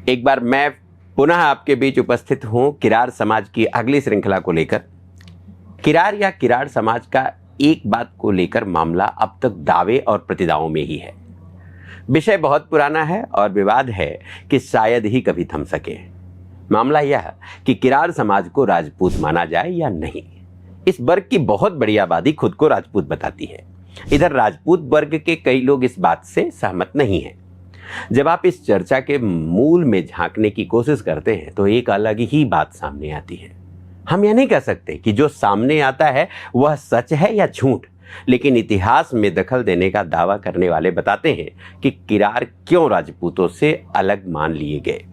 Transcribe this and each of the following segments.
एक बार मैं पुनः आपके बीच उपस्थित हूं किरार समाज की अगली श्रृंखला को लेकर। किरार या किरार समाज का एक बात को लेकर मामला अब तक दावे और प्रतिदावों में ही है। विषय बहुत पुराना है और विवाद है कि शायद ही कभी थम सके। मामला यह कि किरार समाज को राजपूत माना जाए या नहीं। इस वर्ग की बहुत बड़ी आबादी खुद को राजपूत बताती है। इधर राजपूत वर्ग के कई लोग इस बात से सहमत नहीं हैं। जब आप इस चर्चा के मूल में झांकने की कोशिश करते हैं तो एक अलग ही बात सामने आती है। हम यह नहीं कह सकते कि जो सामने आता है वह सच है या झूठ, लेकिन इतिहास में दखल देने का दावा करने वाले बताते हैं कि किरार क्यों राजपूतों से अलग मान लिए गए।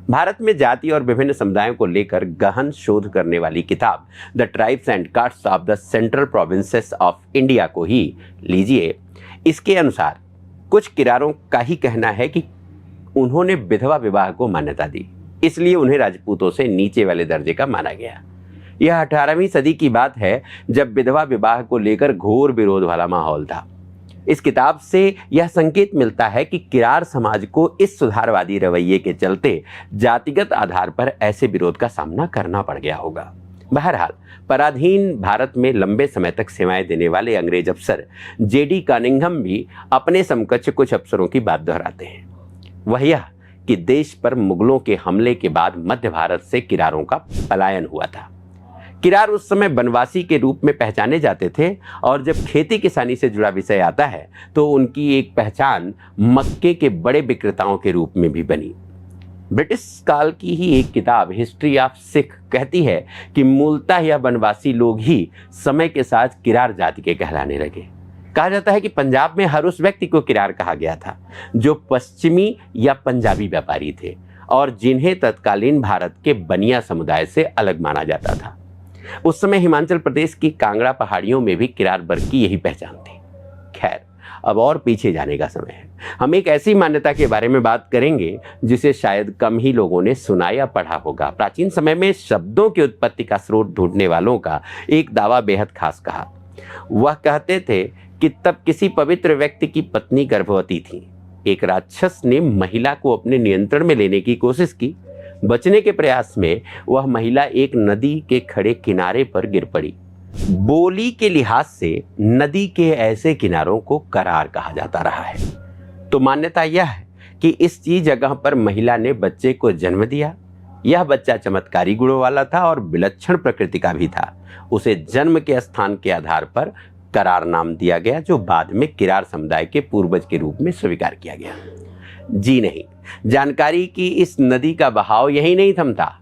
भारत में जाति और विभिन्न समुदायों को लेकर गहन शोध करने वाली किताब the tribes and castes of the central provinces of India को ही लीजिए। इसके अनुसार कुछ किरारों का ही कहना है कि उन्होंने विधवा विवाह को मान्यता दी, इसलिए उन्हें राजपूतों से नीचे वाले दर्जे का माना गया। यह 18वीं सदी की बात है, जब विधवा विवाह को लेकर घोर विरोध वाला माहौल था। इस किताब से यह संकेत मिलता है कि किरार समाज को इस सुधारवादी रवैये के चलते जातिगत आधार पर ऐसे विरोध का सामना करना पड़ गया होगा। बहरहाल, पराधीन भारत में लंबे समय तक सेवाएं देने वाले अंग्रेज अफसर जेडी कनिंघम भी अपने समकक्ष कुछ अफसरों की बात दोहराते हैं। वह यह कि देश पर मुगलों के हमले के बाद मध्य भारत से किरारों का पलायन हुआ था। किरार उस समय बनवासी के रूप में पहचाने जाते थे और जब खेती किसानी से जुड़ा विषय आता है तो उनकी एक पहचान मक्के के बड़े विक्रेताओं के रूप में भी बनी। ब्रिटिश काल की ही एक किताब हिस्ट्री ऑफ सिख कहती है कि मूलतः यह बनवासी लोग ही समय के साथ किरार जाति के कहलाने लगे। कहा जाता है कि पंजाब में हर उस व्यक्ति को किरार कहा गया था जो पश्चिमी या पंजाबी व्यापारी थे और जिन्हें तत्कालीन भारत के बनिया समुदाय से अलग माना जाता था। उस समय हिमाचल प्रदेश की कांगड़ा पहाड़ियों में भी किरार वर्ग की यही पहचान थी। खैर, अब और पीछे जाने का समय है। हम एक ऐसी मान्यता के बारे में बात करेंगे जिसे शायद कम ही लोगों ने सुना या पढ़ा होगा। प्राचीन समय में शब्दों की उत्पत्ति का स्रोत ढूंढने वालों का एक दावा बेहद खास कहा। वह कहते थे कि तब किसी पवित्र व्यक्ति की पत्नी गर्भवती थी। एक राक्षस ने महिला को अपने नियंत्रण में लेने की कोशिश की। बचने के प्रयास में वह महिला एक नदी के खड़े किनारे पर गिर पड़ी। बोली के लिहाज से नदी के ऐसे किनारों को करार कहा जाता रहा है। तो मान्यता यह है कि इस जगह पर महिला ने बच्चे को जन्म दिया। यह बच्चा चमत्कारी गुणों वाला था और विलक्षण प्रकृति का भी था। उसे जन्म के स्थान के आधार पर करार नाम दिया गया, जो बाद में किरार समुदाय के पूर्वज के रूप में स्वीकार किया गया। जी नहीं, जानकारी की इस नदी का बहाव यही नहीं थमता।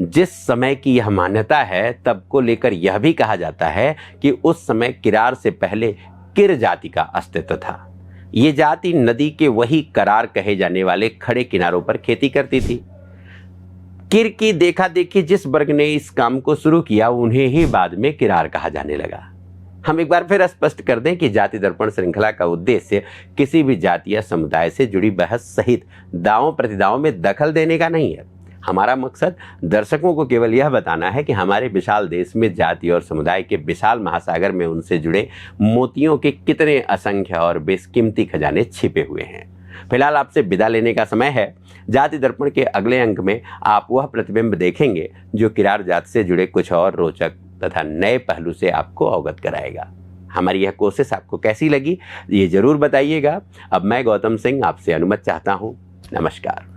जिस समय की यह मान्यता है तब को लेकर यह भी कहा जाता है कि उस समय किरार से पहले किर जाति का अस्तित्व था। ये जाति नदी के वही करार कहे जाने वाले खड़े किनारों पर खेती करती थी। किर की देखा देखी जिस वर्ग ने इस काम को शुरू किया उन्हें ही बाद में किरार कहा जाने लगा। हम एक बार फिर स्पष्ट कर दें कि जाति दर्पण श्रृंखला का उद्देश्य किसी भी जाति या समुदाय से जुड़ी बहस सहित दावों प्रतिदावों में दखल देने का नहीं है। हमारा मकसद दर्शकों को केवल यह बताना है कि हमारे विशाल देश में जाति और समुदाय के विशाल महासागर में उनसे जुड़े मोतियों के कितने असंख्य और बेशकीमती खजाने छिपे हुए हैं। फिलहाल आपसे विदा लेने का समय है। जाति दर्पण के अगले अंक में आप वह प्रतिबिंब देखेंगे जो किरार जाति से जुड़े कुछ और रोचक तथा नए पहलू से आपको अवगत कराएगा। हमारी यह कोशिश आपको कैसी लगी ये जरूर बताइएगा। अब मैं गौतम सिंह आपसे अनुमति चाहता हूँ। नमस्कार।